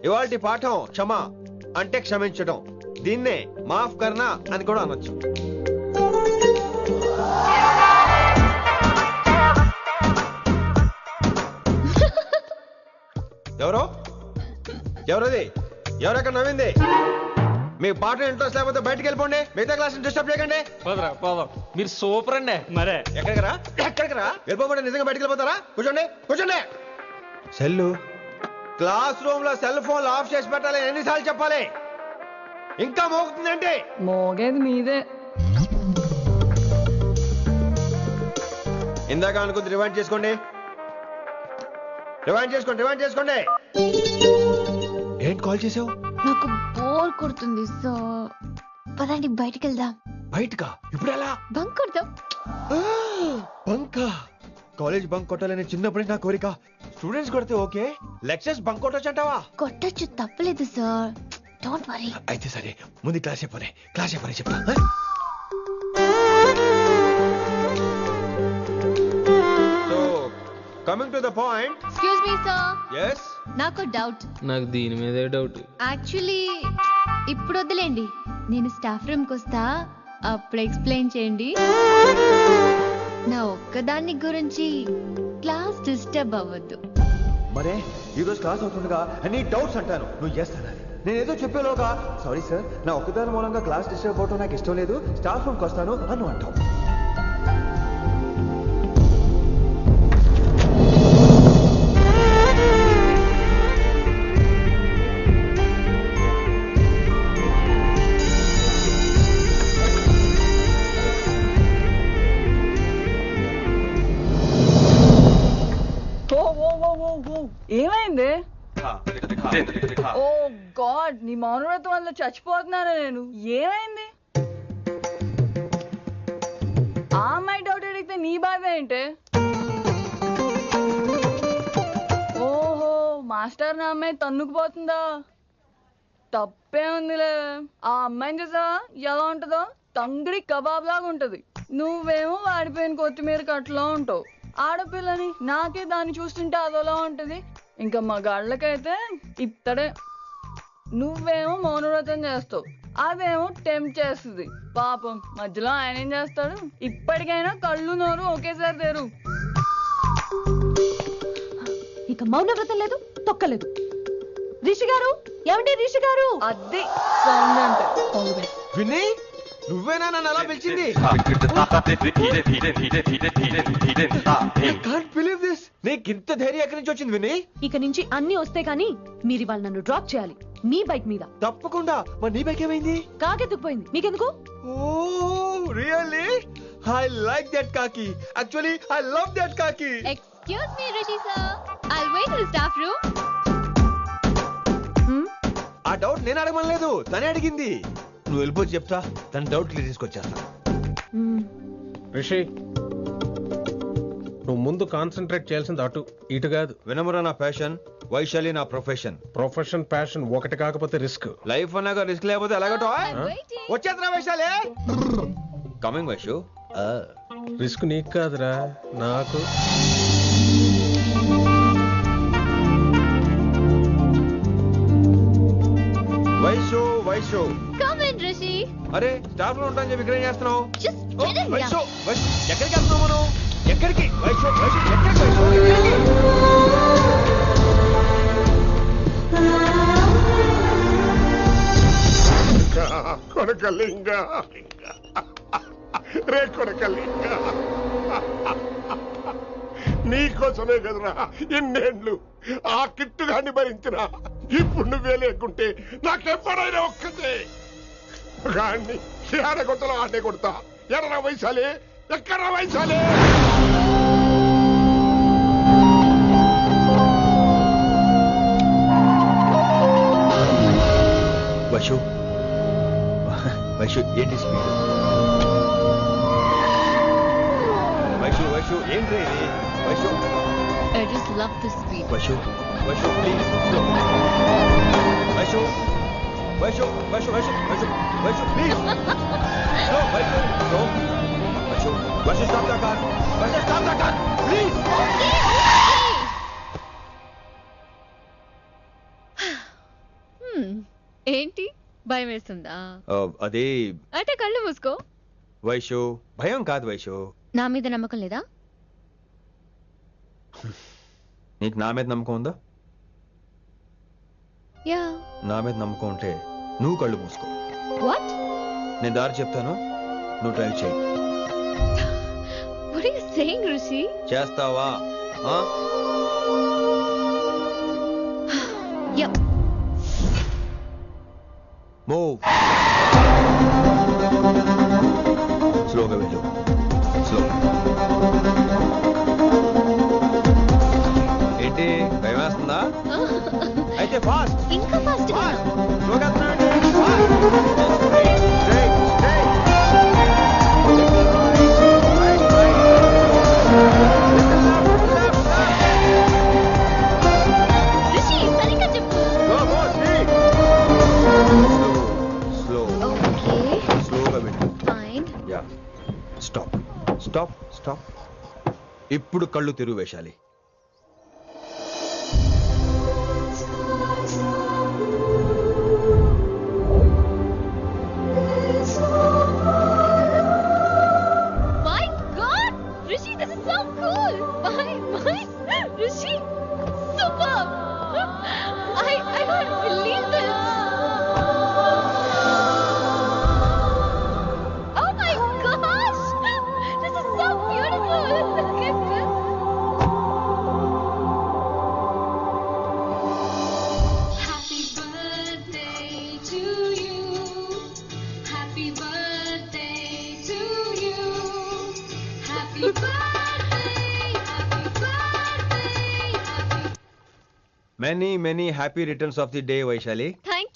ఇవాల్టి పాఠం క్షమ అంటే క్షమించడం. దీన్నే మాఫ్ కర్నా అని కూడా అనొచ్చు. ఎవరో ఎవరది? ఎవరెక్కడ నవ్వింది? మీ పాట ఇంట్రెస్ట్ లేకపోతే బయటకు వెళ్ళిపోండి. మిగతా క్లాస్ డిస్టర్బ్ చేయకండి. మీరు సూపర్ అండి. మరే ఎక్కడికి రా? వెళ్ళిపోమంటే నిజంగా బయటకు వెళ్ళిపోతారా? కూర్చోండి కూర్చోండి. సెల్లు క్లాస్ రూమ్ లో సెల్ ఫోన్ ఆఫ్ చేసి పెట్టాలి. ఎన్నిసార్లు చెప్పాలి? ఇంకా మోగుతుందంటే మోగేది మీదే. ఇందాక అనుకుంది రివైండ్ చేసుకోండి. రివైండ్ చేసుకోండి. ఏంటి కాల్ చేసావు? నాకు బోర్ కొడుతుంది, సో పదండి బయటికి వెళ్దాం. బయటకా? ఇప్పుడు ఎలా? బంక్ కొడదాం. బంకా? కాలేజ్ బంక్ కొట్టాలని చిన్నప్పుడే నా కోరిక. స్టూడెంట్స్ కొడితే ఓకే, లెక్చర్స్ బంక్ కొట్టొచ్చు అంటావా? కొట్టచ్చు, తప్పలేదు సార్. Don't worry. అయితే సరే, ముందు క్లాస్ చెప్పనే చెప్తా. So coming to the point. Excuse me sir. yes నాకు డౌట్. నాకు దీని మీదే డౌట్. యాక్చువల్లీ ఇప్పుడు వద్దులేండి, నేను స్టాఫ్ రూమ్కి వస్తా, అప్పుడు ఎక్స్ప్లెయిన్ చేయండి. నా ఒక్కదాన్ని గురించి క్లాస్ డిస్టర్బ్ అవ్వద్దు. మరే ఈరోజు క్లాస్ అవుతుండగా అన్ని డౌట్స్ అంటాను, నువ్వు చేస్తాను. నేను ఏదో చెప్పేలోగా సారీ సార్, నా ఒక్కదాని మూలంగా క్లాస్ డిస్టర్బ్ అవటం నాకు ఇష్టం లేదు, స్టాఫ్ రూమ్కి వస్తాను అని అంటావు. ఏమైంది? ఓ గాడ్, నీ మౌనవ్రతం వల్ల చచ్చిపోతున్నాను నేను. ఏమైంది? ఆ అమ్మాయి డౌట్ అడిగితే నీ బాధ ఏంటి? ఓహో, మాస్టర్ నా అమ్మాయి తన్నుకుపోతుందా? తప్పే ఉందిలే. ఆ అమ్మాయిని చూసావా ఎలా ఉంటుందో? తంగిడి కబాబ్ లాగా ఉంటది. నువ్వేమో వాడిపోయిన కొత్తిమీర కట్లా ఉంటావు. ఆడపిల్లని నాకే దాన్ని చూస్తుంటే అదోలా ఉంటది. ఇంకా మగాళ్ళకైతే ఇత్తడే. నువ్వేమో మౌనవ్రతం చేస్తావు, అదేమో టెంప్ట్ చేస్తుంది. పాపం మధ్యలో ఆయన ఏం చేస్తాడు? ఇప్పటికైనా కళ్ళు నోరు ఒకేసారి తెరు. ఇక మౌనవ్రతం లేదు, తొక్కలేదు. రిషి గారు, ఏమండి రిషి గారు? అది సౌండ్ అంటే. విని నువ్వేనా నన్ను అలా పిలిచింది? నీకు ఇంత ధైర్యం ఎక్కడి నుంచి వచ్చింది విని? ఇక నుంచి అన్ని వస్తే కానీ మీరు ఇవాళ నన్ను డ్రాప్ చేయాలి నీ బైక్ మీద. తప్పకుండా. మరి నీ బైక్ ఏమైంది? కాకెత్తుకుపోయింది. మీకెందుకు? ఓ రియల్లీ? ఐ లైక్ దట్ కాకి. యాక్చువల్లీ ఐ లవ్ దట్ కాకి. Excuse me, Rishi sir. I'll wait in the staff room. ఆ డౌట్ నేను అడగమనలేదు, తనే అడిగింది. నువ్వు వెళ్ళిపోయి చెప్తా, తన డౌట్ క్లియర్ తీసుకొచ్చేస్తా. రిషి, నువ్వు ముందు కాన్సన్ట్రేట్ చేయాల్సింది అటు ఇటు కాదు. వినమురా నా ప్యాషన్, వైశాలి నా ప్రొఫెషన్. ప్రొఫెషన్ ప్యాషన్ ఒకటి కాకపోతే రిస్క్. లైఫ్ అన్నాక రిస్క్ లేకపోతే ఎలాగటో? వచ్చేద్రా వైశాలి. కమింగ్ వైషు. రిస్క్ నీకు కాదురా, నాకు. Vaishu Vaishu. Come in, Rishi. అరే స్టాఫ్ లో ఉంటాను చెప్పి ఇక్కడ ఏం చేస్తున్నావు? Just get in, Vaishu yeah. Vaishu ఎక్కడికి వెళ్తున్నావు మనం? ఎక్కడికి వైషు వైషు ఎక్కడికి వైషు ఎక్కడికి? కొడకలింగ రే కొడకలింగ, నీకోసమే కదరా ఎన్నేళ్ళు ఆ కిట్టుగాన్ని భరించినా. ఇప్పుడు నువ్వే లేకుంటే నాకెప్పుడైనా ఒక్కతే గాన్ని ఆడగొట్టలో ఆడే కొడతా. ఎర్ర వైశాలి, ఎక్కడ వైశాలి? వైషు వైషు ఏంటి స్పీడ్? వైషు వైషు ఏంటి ఇది? Vaishu I just love this speed. Vaishu Vaishu please. Vaishu Vaishu Vaishu Vaishu Vaishu Vaishu please. No, Vaishu no. Vaishu Vaishu stop the car. Vaishu stop the car. Please. ఏంటి భయం వేస్తుందా? అదే అయితే కళ్ళు మూసుకో. వైషు భయం కాదు వైషు. నా మీద నమ్మకం లేదా? నీకు నా మీద నమ్మకం ఉందా? యా. నా మీద నమ్మకం ఉంటే నువ్వు కళ్ళు మూసుకో. వాట్? నేను దారి చెప్తాను, నువ్వు డ్రైవ్ చేయి. What are you saying, Rishi? చేస్తావా? Yep. మూవ్. స్లోగా వెళ్ళు. స్లో. ఏంటి భయం వేస్తుందా? అయితే ఫాస్ట్. ఇంకా ఫాస్ట్ గా. స్లోగా Rishi, సరిగ్గా చెప్పు. స్లో. Okay. స్లోగా వెళ్ళు. Fine. Yeah. Stop stop stop. ఇప్పుడు కళ్ళు తెరువు వేశాలి. My God, Rishi, this is so cool. My, Rishi, superb. I can't believe this. Oh my gosh, this is so beautiful. Look at this. Happy birthday to you. Happy birthday to you. Happy birthday, happy birthday, happy. Many many happy returns of the day Vaishali. Thank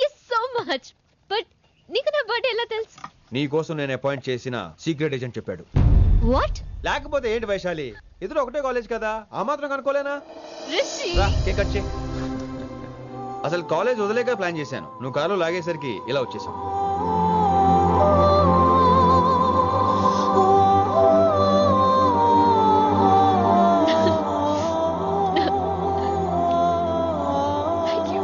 you so much. But నీకు నా birthday ఎలా తెలుసు? నీ కోసం నేను appoint చేసిన secret agent చెప్పాడు. What? లేకపోతే ఏంటి వైశాలి, ఇద్దరు ఒకటే కాలేజ్ కదా, ఆ మాత్రం కనుక్కోలేనా? Rishi. రా, కేక్ కట్ చేయి. అసలు కాలేజ్ వదిలేక ప్లాన్ చేశాను, నువ్వు కారు లాగేసరికి ఇలా వచ్చేసావు. Thank you.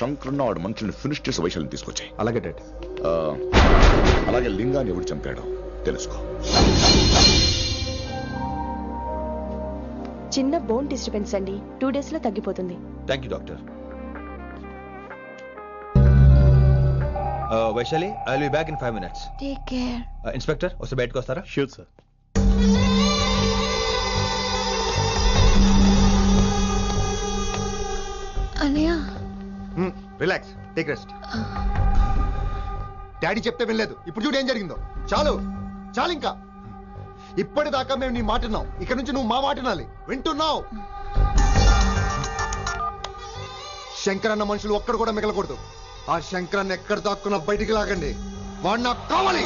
శంకరన్న వాడు మనుషుల్ని ఫినిష్ చేసి వైశాల్ని తీసుకొచ్చాయి. అలాగే డాడీ. అలాగే లింగాన్ని ఎవరు చంపాడో తెలుసుకో. చిన్న బోన్ డిస్టర్బెన్స్ అండి, 2 days లో తగ్గిపోతుంది. Thank you doctor. Vaishali, I will be back in 5 minutes. Take care. Inspector వస్తే బయటకు వస్తారా? Sure sir. అన్నయ్య రిలాక్స్, టేక్ రెస్ట్. డాడీ చెప్తే వినలేదు, ఇప్పుడు చూడు ఏం జరిగిందో. చాలు చాలు, ఇంకా ఇప్పటిదాకా మేము నీ మాట విన్నాం, ఇక్కడ నుంచి నువ్వు మా మాట వినాలి. వింటున్నావు? శంకరన్న మనుషులు ఒక్కడు కూడా మిగలకూడదు. ఆ శంకరన్న ఎక్కడ దాక్కున్నా బయటికి లాగండి, వాడు నాకు కావాలి.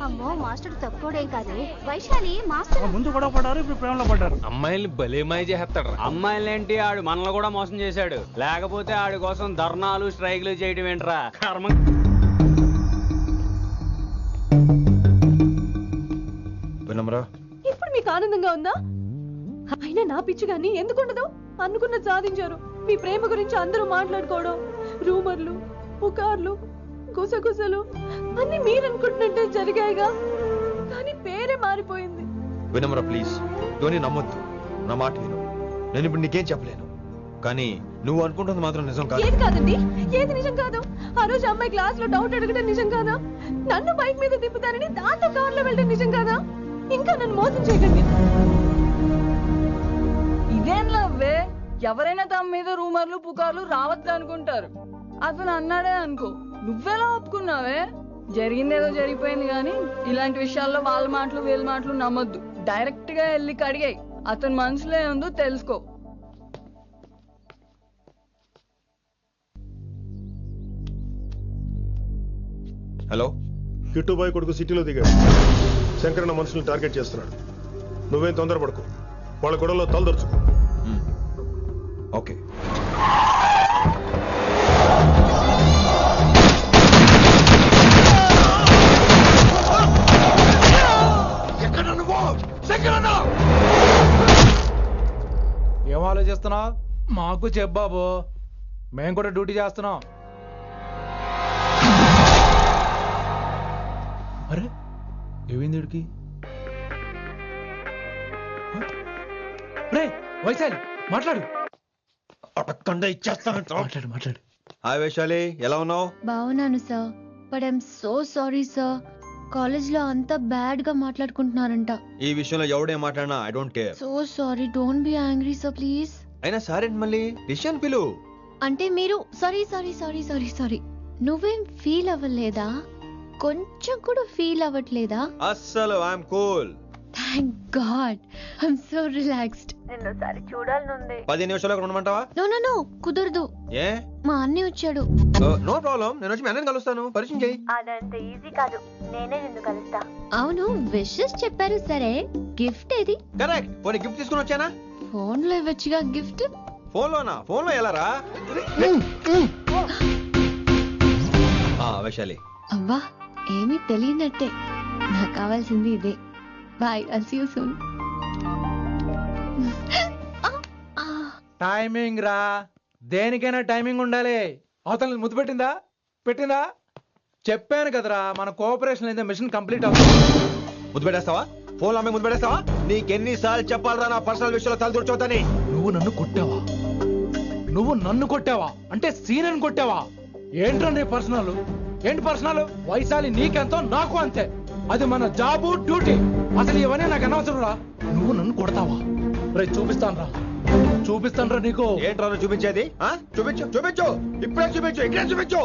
అమ్మో మాస్టర్ తక్కువడేం కాదే. వైశాలి మాస్టర్ ముందు కూడా పడ్డారు, ఇప్పుడు ప్రేమలో పడ్డారు. అమ్మాయిల్ని భలే మాయ చేస్తాడు. అమ్మాయిలేంటి, ఆడు మనల్ని కూడా మోసం చేశాడు. లేకపోతే ఆడి కోసం ధర్నాలు స్ట్రైక్లు చేయడం ఏంట్రా కర్మ. వినమ్రా, ఇప్పుడు మీకు ఆనందంగా ఉందా? అయినా నా పిచ్చి గాని ఎందుకుండదు? అనుకున్న సాధించారు. మీ ప్రేమ గురించి అందరూ మాట్లాడుకోవడం, రూమర్లు, పుకార్లు, గుసగుసలు అన్ని మీరనుకుంటున్నట్టే జరిగాయిగా. కానీ పేరే మారిపోయింది. వినమ్రా ప్లీజ్, ధోని నమ్మొద్దు, నా మాట విను. నేను ఇప్పుడు నీకేం చెప్పలేను, కానీ నువ్వు అనుకుంటుంది మాత్రం నిజం కాదు. ఏది కాదండి, ఏది నిజం కాదు? ఆ రోజు అమ్మాయి క్లాస్ లో డౌట్ అడగడం నిజం కాదా? నన్ను బైక్ మీద తిప్పుతారని దాంతో కార్ లో వెళ్ళడం నిజం కాదా? ఇంకా నన్ను మోసం చేయకండి. ఇదేం లవ్వే? ఎవరైనా తమ మీద రూమర్లు పుకార్లు రావద్దు అనుకుంటారు. అతను అన్నాడే అనుకో, నువ్వెలా ఒప్పుకున్నావే? జరిగిందేదో జరిగిపోయింది కానీ ఇలాంటి విషయాల్లో వాళ్ళ మాటలు వీళ్ళ మాటలు నమ్మొద్దు. డైరెక్ట్ గా వెళ్ళి కడిగాయి, అతని మనసులో ఏముందో తెలుసుకో. హలో, కిట్టుబాయ్ కొడుకు సిటీలో దిగాడు. శంకరన్న మనుషుల్ని టార్గెట్ చేస్తున్నాడు. నువ్వేం తొందరపడకు, వాళ్ళ గొడవలో తలదర్చుకో. ఓకే. ఏం ఆలోచిస్తున్నావు? మాకు చెప్పాబు, మేము కూడా డ్యూటీ చేస్తున్నాం. అరే ఏమైంది వీడికి? రే వైశాలి, మాట్లాడు. అడగకుండా ఇచ్చేస్తాను. మాట్లాడు మాట్లాడు. హాయ్ వైశాలి, ఎలా ఉన్నావు? బాగున్నాను sir, but I'm so sorry sir. College లో అంతా బ్యాడ్ గా మాట్లాడుకుంటున్నారంట. ఈ విషయంలో ఎవడే మాట్లాడినా I don't care. So sorry, don't be angry sir please. అయినా సరే మళ్ళీ డిసిషన్ పిలు. అంటే మీరు sorry sorry sorry sorry sorry నువ్వేం ఫీల్ అవ్వలేదా? కొంచెం కూడా ఫీల్ అవ్వట్లేదా? అస్సలు I'm cool. Thank God, I'm so relaxed. నిన్నోసారి చూడాలనుంది. 10 నిమిషాలు అక్కడ ఉండమంటావా? నో నో నో, కుదరదు. ఏ? మా అన్నయ్య వచ్చాడు. నో ప్రాబ్లం, నేను వచ్చి మీ అన్నని కలుస్తాను. పరిచయం చేయి. అదంత ఈజీ కాదు, నేనే నిన్ను కలుస్తా. అవును, విషెస్ చెప్పారు సరే, గిఫ్ట్ ఏది? కరెక్ట్, పోనీ గిఫ్ట్ తీసుకుని వచ్చానా? ఫోన్ లో ఇవ్వచ్చుగా గిఫ్ట్. ఫోన్ లోనా? ఫోన్ లో ఎలా రా? వైశాలి. అబ్బా, ఏమీ తెలియనట్టే. నాకు కావాల్సింది ఇదే. Bye, I'll see you soon. Timing రా, దేనికైనా టైమింగ్ ఉండాలి. అవతల ముద్దు పెట్టిందా? పెట్టిందా? చెప్పాను కదరా, మన కోఆపరేషన్ అయితే మిషన్ కంప్లీట్ అవుతుంది. ముద్దు పెట్టేస్తావా? ఫోన్ అమ్మాయి ముద్దు పెట్టేస్తావా? నీకెన్నిసార్లు చెప్పాలరా నా పర్సనల్ విషయంలో తల దూర్చోవద్దని? నువ్వు నన్ను కొట్టావా? నువ్వు నన్ను కొట్టావా? అంటే సీనియర్ని కొట్టావా? ఏంట్రా నీ పర్సనల్? ఏంటి పర్సనల్? వైశాలి నీకెంతో నాకు అంతే. అది మన జాబు, డ్యూటీ. అసలు ఇవన్నీ నాకు అనవసరం రా. నువ్వు నన్ను కొడతావా? రేపు చూపిస్తాను రా నీకు. ఏంట్రా చూపించేది? చూపించు చూపించు, ఇప్పుడే చూపించు, ఇక్కడే చూపించు.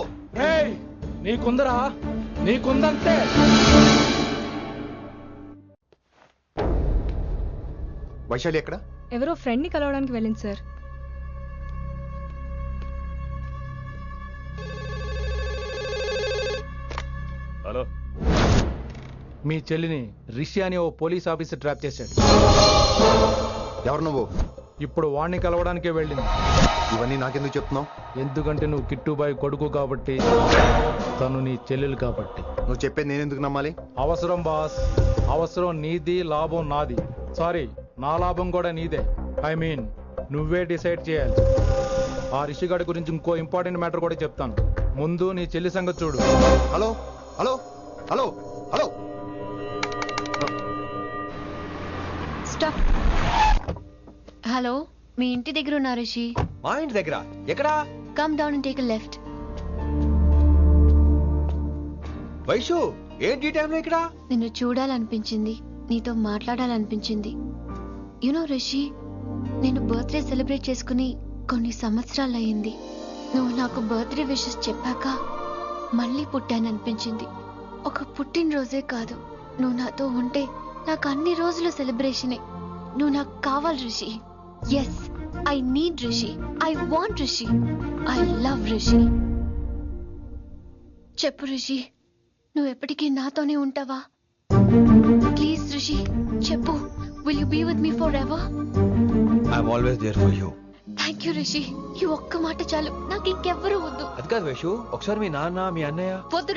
నీకుందరా, నీకుందంతే. వైశాలి ఎక్కడ? ఎవరో ఫ్రెండ్ ని కలవడానికి వెళ్ళింది సార్. హలో, మీ చెల్లిని రిషి అని ఓ పోలీస్ ఆఫీసర్ ట్రాప్ చేశాడు. ఎవరు నువ్వు? ఇప్పుడు వాణ్ణి కలవడానికే వెళ్ళింది. ఇవన్నీ నాకెందుకు చెప్తున్నావు? ఎందుకంటే నువ్వు కిట్టుబాయ్ కొడుకు కాబట్టి, తను నీ చెల్లెలు కాబట్టి. నువ్వు చెప్పేది నేను ఎందుకు నమ్మాలి? అవసరం బాస్, అవసరం నీది, లాభం నాది. సారీ, నా లాభం కూడా నీదే. ఐ మీన్ నువ్వే డిసైడ్ చేయాలి. ఆ రిషిగాడి గురించి ఇంకో ఇంపార్టెంట్ మ్యాటర్ కూడా చెప్తాను. ముందు నీ చెల్లి సంగతి చూడు. Hello hello hello hello stop. Hello, మీ ఇంటి దగ్గర ఉన్నా రిషి? మా ఇంటి దగ్గర ఎక్కడా? Come down and take a left. Vaishu ఏంటి ఈ టైంలో ఇక్కడ? నిన్ను చూడాలనిపించింది, నీతో మాట్లాడాలనిపించింది. యునో రిషి, నేను బర్త్డే సెలబ్రేట్ చేసుకుని కొన్ని సంవత్సరాలు అయింది. నువ్వు నాకు బర్త్డే విషెస్ చెప్పాక మళ్ళీ పుట్టాననిపించింది. ఒక పుట్టినరోజే కాదు, నువ్వు నాతో ఉంటే నాకు అన్ని రోజుల సెలబ్రేషనే. నువ్వు నాకు కావాలి Rishi. Yes, I need Rishi. I want Rishi. I love Rishi. చెప్పు రిషి, నువ్వు ఎప్పటికీ నాతోనే ఉంటావా? ప్లీజ్ రిషి చెప్పు. Will you be with me forever? I'm always there for you. Thank you Rishi. ఈ ఒక్క మాట చాలు, నాకు ఇంకెవ్వరూ వద్దు. అది కాదు వైషు, ఒకసారి మీ నాన్న మీ అన్నయ్య వద్దు